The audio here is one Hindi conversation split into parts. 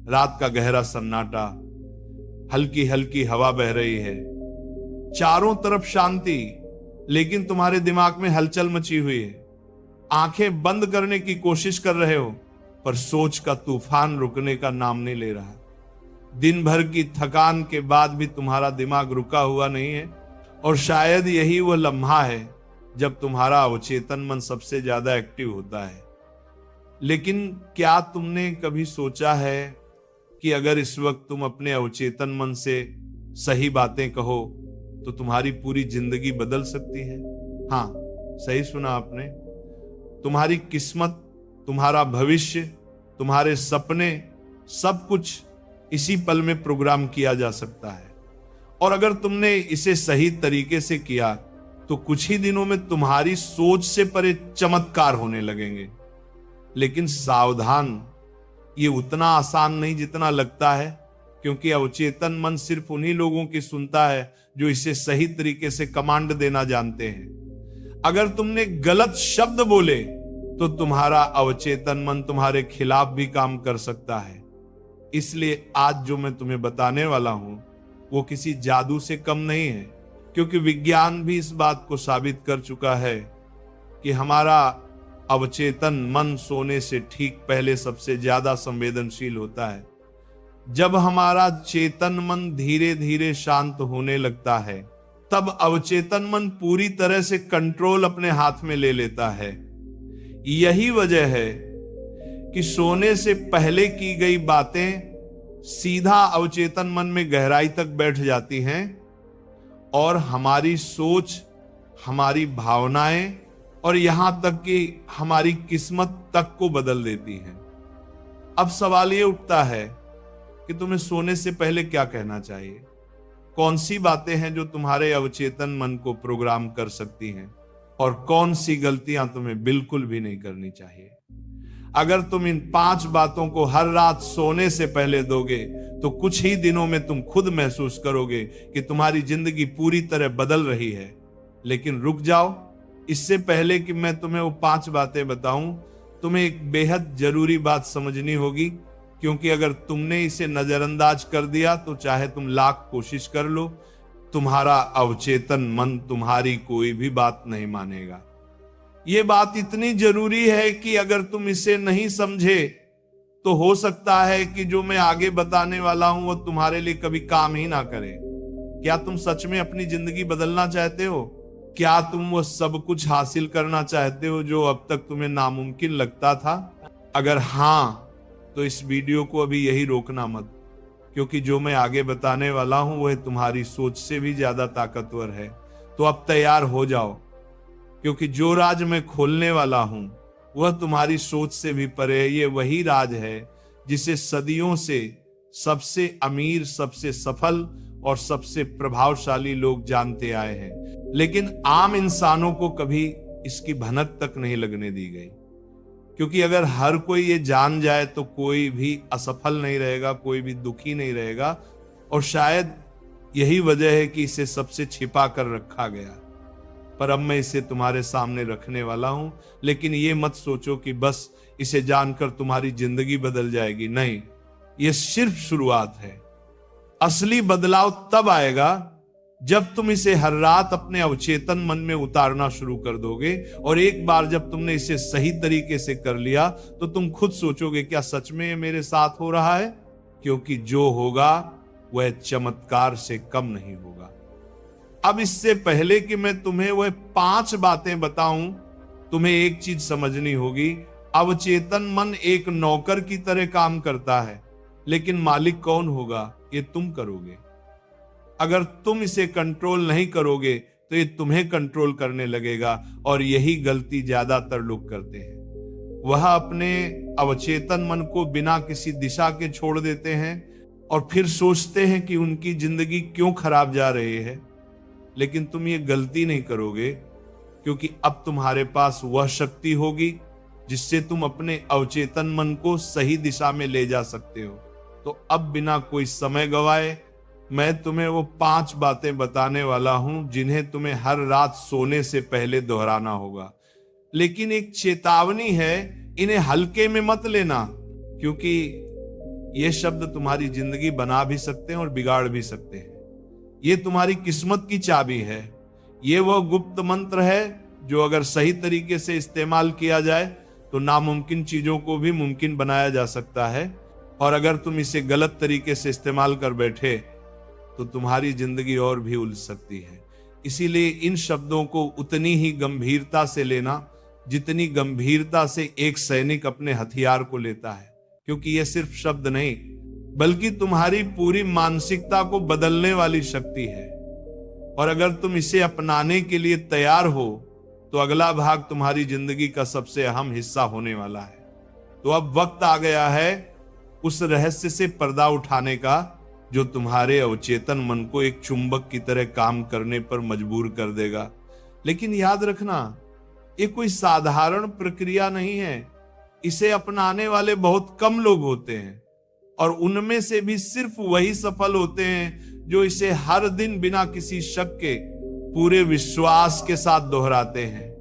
रात का गहरा सन्नाटा, हल्की हल्की हवा बह रही है, चारों तरफ शांति, लेकिन तुम्हारे दिमाग में हलचल मची हुई है। आंखें बंद करने की कोशिश कर रहे हो, पर सोच का तूफान रुकने का नाम नहीं ले रहा। दिन भर की थकान के बाद भी तुम्हारा दिमाग रुका हुआ नहीं है, और शायद यही वह लम्हा है जब तुम्हारा अवचेतन मन सबसे ज्यादा एक्टिव होता है। लेकिन क्या तुमने कभी सोचा है कि अगर इस वक्त तुम अपने अवचेतन मन से सही बातें कहो तो तुम्हारी पूरी जिंदगी बदल सकती है? हाँ, सही सुना आपने। तुम्हारी किस्मत, तुम्हारा भविष्य, तुम्हारे सपने, सब कुछ इसी पल में प्रोग्राम किया जा सकता है। और अगर तुमने इसे सही तरीके से किया तो कुछ ही दिनों में तुम्हारी सोच से परे चमत्कार होने लगेंगे। लेकिन सावधान, ये उतना आसान नहीं जितना लगता है, क्योंकि अवचेतन मन सिर्फ उन्हीं लोगों की सुनता है जो इसे सही तरीके से कमांड देना जानते हैं। अगर तुमने गलत शब्द बोले तो तुम्हारा अवचेतन मन तुम्हारे खिलाफ भी काम कर सकता है। इसलिए आज जो मैं तुम्हें बताने वाला हूं वो किसी जादू से कम नहीं है, क्योंकि विज्ञान भी इस बात को साबित कर चुका है कि हमारा अवचेतन मन सोने से ठीक पहले सबसे ज्यादा संवेदनशील होता है। जब हमारा चेतन मन धीरे धीरे शांत होने लगता है, तब अवचेतन मन पूरी तरह से कंट्रोल अपने हाथ में ले लेता है। यही वजह है कि सोने से पहले की गई बातें सीधा अवचेतन मन में गहराई तक बैठ जाती हैं और हमारी सोच, हमारी भावनाएं और यहां तक कि हमारी किस्मत तक को बदल देती हैं। अब सवाल ये उठता है कि तुम्हें सोने से पहले क्या कहना चाहिए? कौन सी बातें हैं जो तुम्हारे अवचेतन मन को प्रोग्राम कर सकती हैं, और कौन सी गलतियां तुम्हें बिल्कुल भी नहीं करनी चाहिए? अगर तुम इन 5 बातों को हर रात सोने से पहले दोगे तो कुछ ही दिनों में तुम खुद महसूस करोगे कि तुम्हारी जिंदगी पूरी तरह बदल रही है। लेकिन रुक जाओ, इससे पहले कि मैं तुम्हें वो 5 बातें बताऊं, तुम्हें एक बेहद जरूरी बात समझनी होगी, क्योंकि अगर तुमने इसे नजरअंदाज कर दिया तो चाहे तुम लाख कोशिश कर लो, तुम्हारा अवचेतन मन तुम्हारी कोई भी बात नहीं मानेगा। यह बात इतनी जरूरी है कि अगर तुम इसे नहीं समझे तो हो सकता है कि जो मैं आगे बताने वाला हूं वो तुम्हारे लिए कभी काम ही ना करे। क्या तुम सच में अपनी जिंदगी बदलना चाहते हो? क्या तुम वो सब कुछ हासिल करना चाहते हो जो अब तक तुम्हें नामुमकिन लगता था? अगर हां, तो इस वीडियो को अभी यही रोकना मत, क्योंकि जो मैं आगे बताने वाला हूं वह तुम्हारी सोच से भी ज्यादा ताकतवर है। तो अब तैयार हो जाओ, क्योंकि जो राज मैं खोलने वाला हूं वह तुम्हारी सोच से भी परे है। ये वही राज है जिसे सदियों से सबसे अमीर, सबसे सफल और सबसे प्रभावशाली लोग जानते आए हैं, लेकिन आम इंसानों को कभी इसकी भनक तक नहीं लगने दी गई। क्योंकि अगर हर कोई ये जान जाए तो कोई भी असफल नहीं रहेगा, कोई भी दुखी नहीं रहेगा, और शायद यही वजह है कि इसे सबसे छिपा कर रखा गया। पर अब मैं इसे तुम्हारे सामने रखने वाला हूं। लेकिन ये मत सोचो कि बस इसे जानकर तुम्हारी जिंदगी बदल जाएगी। नहीं, ये सिर्फ शुरुआत है। असली बदलाव तब आएगा जब तुम इसे हर रात अपने अवचेतन मन में उतारना शुरू कर दोगे, और एक बार जब तुमने इसे सही तरीके से कर लिया तो तुम खुद सोचोगे, क्या सच में ये मेरे साथ हो रहा है? क्योंकि जो होगा वह चमत्कार से कम नहीं होगा। अब इससे पहले कि मैं तुम्हें वह 5 बातें बताऊं, तुम्हें एक चीज समझनी होगी। अवचेतन मन एक नौकर की तरह काम करता है, लेकिन मालिक कौन होगा? ये तुम करोगे। अगर तुम इसे कंट्रोल नहीं करोगे तो ये तुम्हें कंट्रोल करने लगेगा, और यही गलती ज्यादातर लोग करते हैं। वह अपने अवचेतन मन को बिना किसी दिशा के छोड़ देते हैं और फिर सोचते हैं कि उनकी जिंदगी क्यों खराब जा रही है। लेकिन तुम ये गलती नहीं करोगे, क्योंकि अब तुम्हारे पास वह शक्ति होगी जिससे तुम अपने अवचेतन मन को सही दिशा में ले जा सकते हो। तो अब बिना कोई समय गवाए मैं तुम्हें वो 5 बातें बताने वाला हूं जिन्हें तुम्हें हर रात सोने से पहले दोहराना होगा। लेकिन एक चेतावनी है, इन्हें हल्के में मत लेना, क्योंकि ये शब्द तुम्हारी जिंदगी बना भी सकते हैं और बिगाड़ भी सकते हैं। ये तुम्हारी किस्मत की चाबी है। ये वो गुप्त मंत्र है जो अगर सही तरीके से इस्तेमाल किया जाए तो नामुमकिन चीजों को भी मुमकिन बनाया जा सकता है, और अगर तुम इसे गलत तरीके से इस्तेमाल कर बैठे तो तुम्हारी जिंदगी और भी उलझ सकती है। इसीलिए इन शब्दों को उतनी ही गंभीरता से लेना जितनी गंभीरता से एक सैनिक अपने हथियार को लेता है, क्योंकि ये सिर्फ शब्द नहीं बल्कि तुम्हारी पूरी मानसिकता को बदलने वाली शक्ति है। और अगर तुम इसे अपनाने के लिए तैयार हो तो अगला भाग तुम्हारी जिंदगी का सबसे अहम हिस्सा होने वाला है। तो अब वक्त आ गया है उस रहस्य से पर्दा उठाने का जो तुम्हारे अवचेतन मन को एक चुंबक की तरह काम करने पर मजबूर कर देगा। लेकिन याद रखना, ये कोई साधारण प्रक्रिया नहीं है। इसे अपनाने वाले बहुत कम लोग होते हैं, और उनमें से भी सिर्फ वही सफल होते हैं जो इसे हर दिन बिना किसी शक के पूरे विश्वास के साथ दोहराते हैं।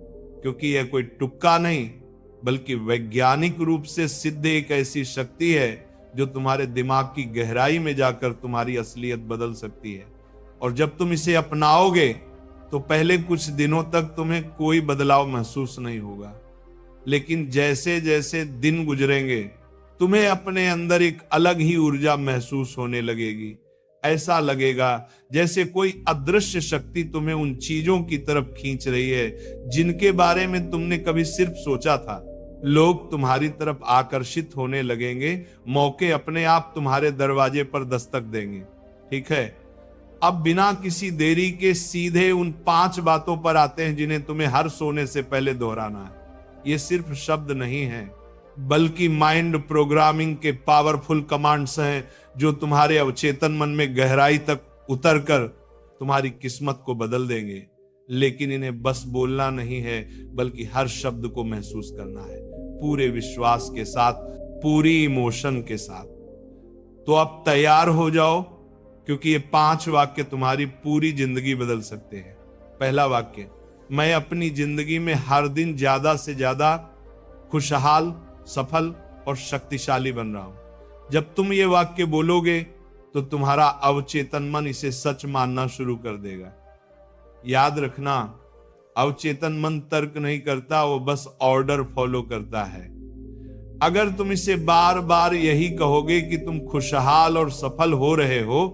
क्योंकि यह कोई तुक्का नहीं बल्कि वैज्ञानिक रूप से सिद्ध एक ऐसी शक्ति है जो तुम्हारे दिमाग की गहराई में जाकर तुम्हारी असलियत बदल सकती है। और जब तुम इसे अपनाओगे तो पहले कुछ दिनों तक तुम्हें कोई बदलाव महसूस नहीं होगा, लेकिन जैसे जैसे दिन गुजरेंगे तुम्हें अपने अंदर एक अलग ही ऊर्जा महसूस होने लगेगी। ऐसा लगेगा जैसे कोई अदृश्य शक्ति तुम्हें उन चीजों की तरफ खींच रही है जिनके बारे में तुमने कभी सिर्फ सोचा था। लोग तुम्हारी तरफ आकर्षित होने लगेंगे, मौके अपने आप तुम्हारे दरवाजे पर दस्तक देंगे। ठीक है, अब बिना किसी देरी के सीधे उन 5 बातों पर आते हैं जिन्हें तुम्हें हर सोने से पहले दोहराना है। ये सिर्फ शब्द नहीं है बल्कि माइंड प्रोग्रामिंग के पावरफुल कमांड्स हैं जो तुम्हारे अवचेतन मन में गहराई तक उतरकर तुम्हारी किस्मत को बदल देंगे। लेकिन इन्हें बस बोलना नहीं है बल्कि हर शब्द को महसूस करना है, पूरे विश्वास के साथ, पूरी इमोशन के साथ। तो अब तैयार हो जाओ, क्योंकि ये 5 वाक्य तुम्हारी पूरी जिंदगी बदल सकते हैं। पहला वाक्य, मैं अपनी जिंदगी में हर दिन ज्यादा से ज्यादा खुशहाल, सफल और शक्तिशाली बन रहा हूं। जब तुम ये वाक्य बोलोगे तो तुम्हारा अवचेतन मन इसे सच मानना शुरू कर देगा। याद रखना, अवचेतन मन तर्क नहीं करता, वो बस ऑर्डर फॉलो करता है। अगर तुम इसे बार बार यही कहोगे कि तुम खुशहाल और सफल हो रहे हो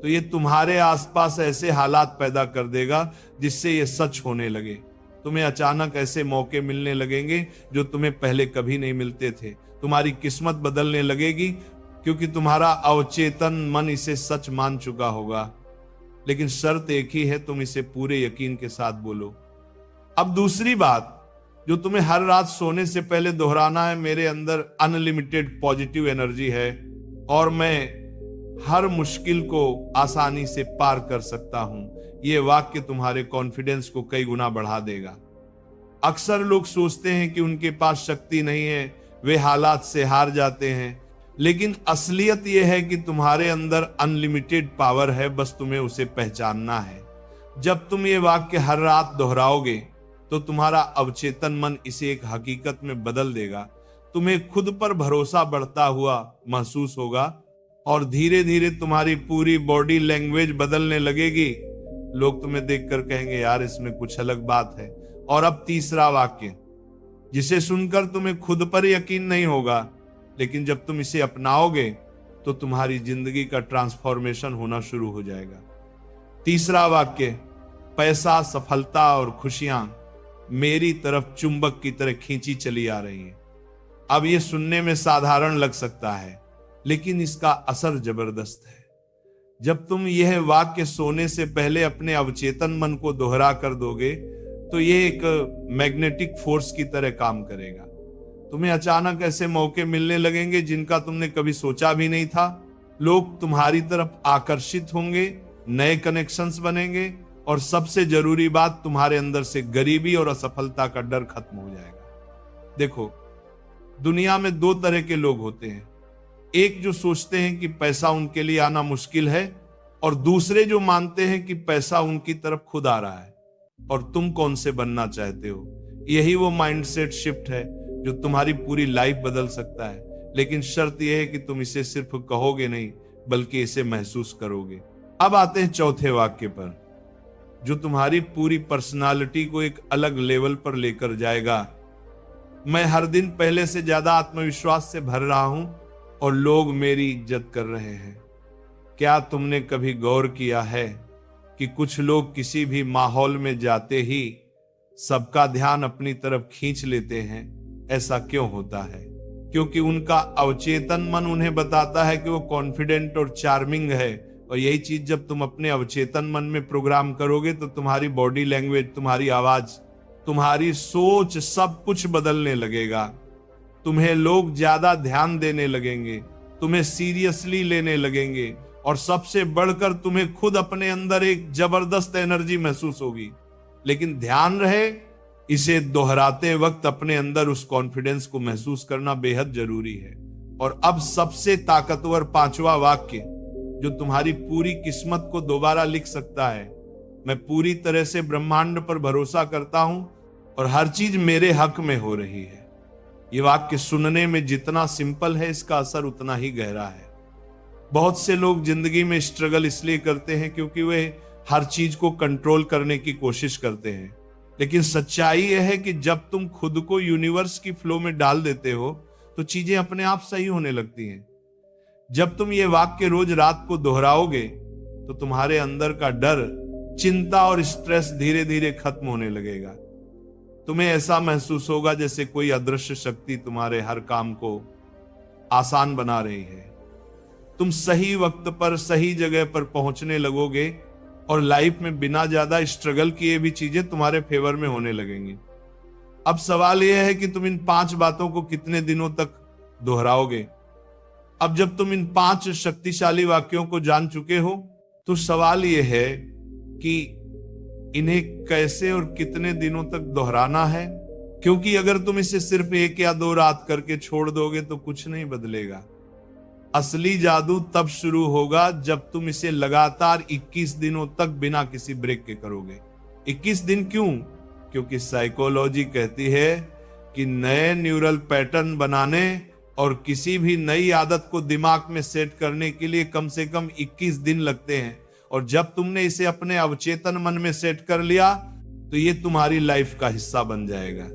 तो ये तुम्हारे आसपास ऐसे हालात पैदा कर देगा जिससे ये सच होने लगे। तुम्हें अचानक ऐसे मौके मिलने लगेंगे जो तुम्हें पहले कभी नहीं मिलते थे। तुम्हारी किस्मत बदलने लगेगी क्योंकि तुम्हारा अवचेतन मन इसे सच मान चुका होगा। लेकिन शर्त एक ही है, तुम इसे पूरे यकीन के साथ बोलो। अब दूसरी बात जो तुम्हें हर रात सोने से पहले दोहराना है, मेरे अंदर अनलिमिटेड पॉजिटिव एनर्जी है और मैं हर मुश्किल को आसानी से पार कर सकता हूं। यह वाक्य तुम्हारे कॉन्फिडेंस को कई गुना बढ़ा देगा। अक्सर लोग सोचते हैं कि उनके पास शक्ति नहीं है, वे हालात से हार जाते हैं, लेकिन असलियत यह है कि तुम्हारे अंदर अनलिमिटेड पावर है, बस तुम्हें उसे पहचानना है। जब तुम ये वाक्य हर रात दोहराओगे तो तुम्हारा अवचेतन मन इसे एक हकीकत में बदल देगा। तुम्हें खुद पर भरोसा बढ़ता हुआ महसूस होगा और धीरे धीरे तुम्हारी पूरी बॉडी लैंग्वेज बदलने लगेगी। लोग तुम्हें देखकर कहेंगे, यार इसमें कुछ अलग बात है। और अब तीसरा वाक्य, जिसे सुनकर तुम्हें खुद पर यकीन नहीं होगा, लेकिन जब तुम इसे अपनाओगे तो तुम्हारी जिंदगी का ट्रांसफॉर्मेशन होना शुरू हो जाएगा। तीसरा वाक्य, पैसा, सफलता और खुशियां मेरी तरफ चुंबक की तरह खींची चली आ रही हैं। अब यह सुनने में साधारण लग सकता है, लेकिन इसका असर जबरदस्त है। जब तुम यह वाक्य सोने से पहले अपने अवचेतन मन को दोहरा कर दोगे तो यह एक मैग्नेटिक फोर्स की तरह काम करेगा। तुम्हें अचानक ऐसे मौके मिलने लगेंगे जिनका तुमने कभी सोचा भी नहीं था। लोग तुम्हारी तरफ आकर्षित होंगे, नए कनेक्शंस बनेंगे और सबसे जरूरी बात, तुम्हारे अंदर से गरीबी और असफलता का डर खत्म हो जाएगा। देखो, दुनिया में 2 तरह के लोग होते हैं। एक जो सोचते हैं कि पैसा उनके लिए आना मुश्किल है, और दूसरे जो मानते हैं कि पैसा उनकी तरफ खुद आ रहा है। और तुम कौन से बनना चाहते हो? यही वो माइंडसेट शिफ्ट है जो तुम्हारी पूरी लाइफ बदल सकता है। लेकिन शर्त यह है कि तुम इसे सिर्फ कहोगे नहीं बल्कि इसे महसूस करोगे। अब आते हैं चौथे वाक्य पर, जो तुम्हारी पूरी पर्सनालिटी को एक अलग लेवल पर लेकर जाएगा। मैं हर दिन पहले से ज्यादा आत्मविश्वास से भर रहा हूं और लोग मेरी इज्जत कर रहे हैं। क्या तुमने कभी गौर किया है कि कुछ लोग किसी भी माहौल में जाते ही सबका ध्यान अपनी तरफ खींच लेते हैं? ऐसा क्यों होता है? क्योंकि उनका अवचेतन मन उन्हें बताता है कि वो कॉन्फिडेंट और चार्मिंग है। और यही चीज जब तुम अपने अवचेतन मन में प्रोग्राम करोगे तो तुम्हारी बॉडी लैंग्वेज, तुम्हारी आवाज, तुम्हारी सोच, सब कुछ बदलने लगेगा। तुम्हें लोग ज्यादा ध्यान देने लगेंगे, तुम्हें सीरियसली लेने लगेंगे और सबसे बढ़कर तुम्हें खुद अपने अंदर एक जबरदस्त एनर्जी महसूस होगी। लेकिन ध्यान रहे, इसे दोहराते वक्त अपने अंदर उस कॉन्फिडेंस को महसूस करना बेहद जरूरी है। और अब सबसे ताकतवर पांचवा वाक्य जो तुम्हारी पूरी किस्मत को दोबारा लिख सकता है। मैं पूरी तरह से ब्रह्मांड पर भरोसा करता हूं और हर चीज मेरे हक में हो रही है। यह वाक्य सुनने में जितना सिंपल है, इसका असर उतना ही गहरा है। बहुत से लोग जिंदगी में स्ट्रगल इसलिए करते हैं क्योंकि वे हर चीज को कंट्रोल करने की कोशिश करते हैं। लेकिन सच्चाई यह है कि जब तुम खुद को यूनिवर्स की फ्लो में डाल देते हो तो चीजें अपने आप सही होने लगती हैं। जब तुम ये वाक्य रोज रात को दोहराओगे तो तुम्हारे अंदर का डर, चिंता और स्ट्रेस धीरे धीरे खत्म होने लगेगा। तुम्हें ऐसा महसूस होगा जैसे कोई अदृश्य शक्ति तुम्हारे हर काम को आसान बना रही है। तुम सही वक्त पर सही जगह पर पहुंचने लगोगे और लाइफ में बिना ज्यादा स्ट्रगल किए भी चीजें तुम्हारे फेवर में होने लगेंगी। अब सवाल यह है कि तुम इन 5 बातों को कितने दिनों तक दोहराओगे। अब जब तुम इन 5 शक्तिशाली वाक्यों को जान चुके हो तो सवाल यह है कि इन्हें कैसे और कितने दिनों तक दोहराना है। क्योंकि अगर तुम इसे सिर्फ 1 या 2 रात करके छोड़ दोगे तो कुछ नहीं बदलेगा। असली जादू तब शुरू होगा जब तुम इसे लगातार 21 दिनों तक बिना किसी ब्रेक के करोगे। 21 दिन क्यों? क्योंकि साइकोलॉजी कहती है कि नए न्यूरल पैटर्न बनाने और किसी भी नई आदत को दिमाग में सेट करने के लिए कम से कम 21 दिन लगते हैं। और जब तुमने इसे अपने अवचेतन मन में सेट कर लिया तो ये तुम्हारी लाइफ का हिस्सा बन जाएगा।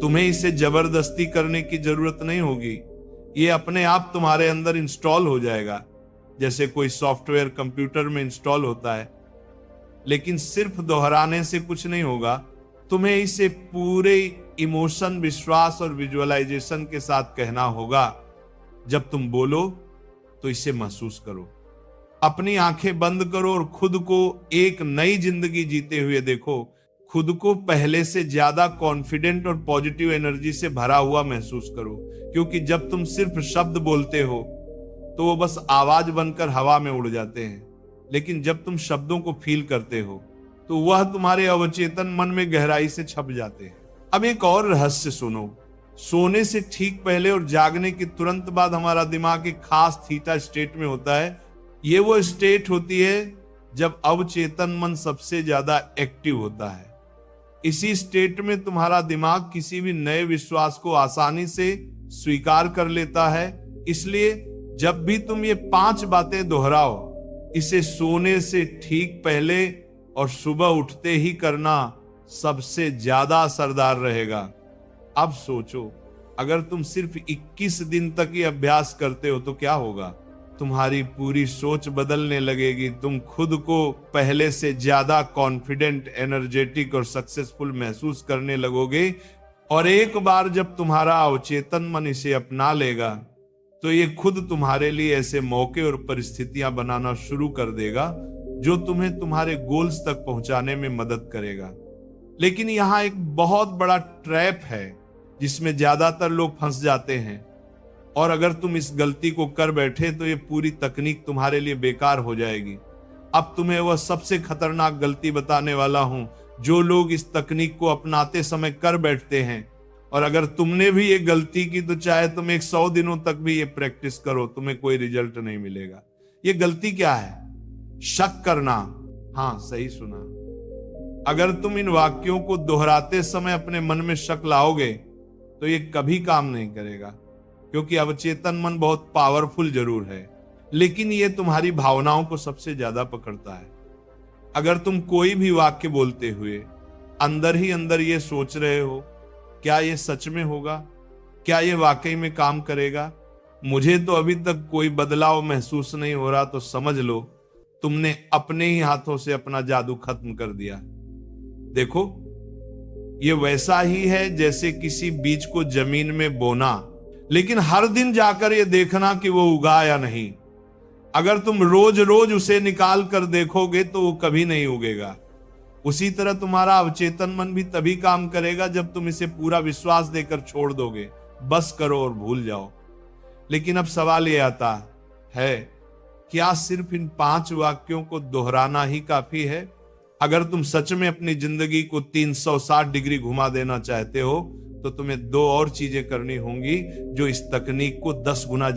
तुम्हें इसे जबरदस्ती करने की जरूरत नहीं होगी। ये अपने आप तुम्हारे अंदर इंस्टॉल हो जाएगा, जैसे कोई सॉफ्टवेयर कंप्यूटर में इंस्टॉल होता है। लेकिन सिर्फ दोहराने से कुछ नहीं होगा, तुम्हें इसे पूरे इमोशन, विश्वास और विजुअलाइजेशन के साथ कहना होगा। जब तुम बोलो तो इसे महसूस करो। अपनी आंखें बंद करो और खुद को एक नई जिंदगी जीते हुए देखो। खुद को पहले से ज्यादा कॉन्फिडेंट और पॉजिटिव एनर्जी से भरा हुआ महसूस करो। क्योंकि जब तुम सिर्फ शब्द बोलते हो तो वो बस आवाज बनकर हवा में उड़ जाते हैं, लेकिन जब तुम शब्दों को फील करते हो तो वह तुम्हारे अवचेतन मन में गहराई से छप जाते हैं। अब एक और रहस्य सुनो। सोने से ठीक पहले और जागने के तुरंत बाद हमारा दिमाग एक खास थीटा स्टेट में होता है। ये वो स्टेट होती है जब अवचेतन मन सबसे ज्यादा एक्टिव होता है। इसी स्टेट में तुम्हारा दिमाग किसी भी नए विश्वास को आसानी से स्वीकार कर लेता है। इसलिए जब भी तुम ये 5 बातें दोहराओ, इसे सोने से ठीक पहले और सुबह उठते ही करना सबसे ज्यादा असरदार रहेगा। अब सोचो, अगर तुम सिर्फ 21 दिन तक ये अभ्यास करते हो तो क्या होगा? तुम्हारी पूरी सोच बदलने लगेगी। तुम खुद को पहले से ज्यादा कॉन्फिडेंट, एनर्जेटिक और सक्सेसफुल महसूस करने लगोगे। और एक बार जब तुम्हारा अवचेतन मन इसे अपना लेगा तो ये खुद तुम्हारे लिए ऐसे मौके और परिस्थितियां बनाना शुरू कर देगा जो तुम्हें तुम्हारे गोल्स तक पहुंचाने में मदद करेगा। लेकिन यहां एक बहुत बड़ा ट्रैप है जिसमें ज्यादातर लोग फंस जाते हैं। और अगर तुम इस गलती को कर बैठे तो ये पूरी तकनीक तुम्हारे लिए बेकार हो जाएगी। अब तुम्हें वह सबसे खतरनाक गलती बताने वाला हूं जो लोग इस तकनीक को अपनाते समय कर बैठते हैं। और अगर तुमने भी ये गलती की तो चाहे तुम 100 दिनों तक भी ये प्रैक्टिस करो, तुम्हें कोई रिजल्ट नहीं मिलेगा। ये गलती क्या है? शक करना। हाँ, सही सुना। अगर तुम इन वाक्यों को दोहराते समय अपने मन में शक लाओगे तो ये कभी काम नहीं करेगा। क्योंकि अवचेतन मन बहुत पावरफुल जरूर है, लेकिन ये तुम्हारी भावनाओं को सबसे ज्यादा पकड़ता है। अगर तुम कोई भी वाक्य बोलते हुए अंदर ही अंदर ये सोच रहे हो, क्या ये सच में होगा, क्या ये वाकई में काम करेगा, मुझे तो अभी तक कोई बदलाव महसूस नहीं हो रहा, तो समझ लो तुमने अपने ही हाथों से अपना जादू खत्म कर दिया। देखो, ये वैसा ही है जैसे किसी बीज को जमीन में बोना, लेकिन हर दिन जाकर ये देखना कि वो उगा या नहीं। अगर तुम रोज रोज उसे निकाल कर देखोगे तो वो कभी नहीं उगेगा। उसी तरह तुम्हारा अवचेतन मन भी तभी काम करेगा जब तुम इसे पूरा विश्वास देकर छोड़ दोगे, बस करो और भूल जाओ। लेकिन अब सवाल ये आता है, क्या सिर्फ इन 5 वाक्यों को दोहराना ही काफी है? अगर तुम सच में अपनी जिंदगी को 360 डिग्री घुमा देना चाहते हो तो तुम्हें 2 और चीजें करनी होंगी जो इस तकनीक को 10 गुना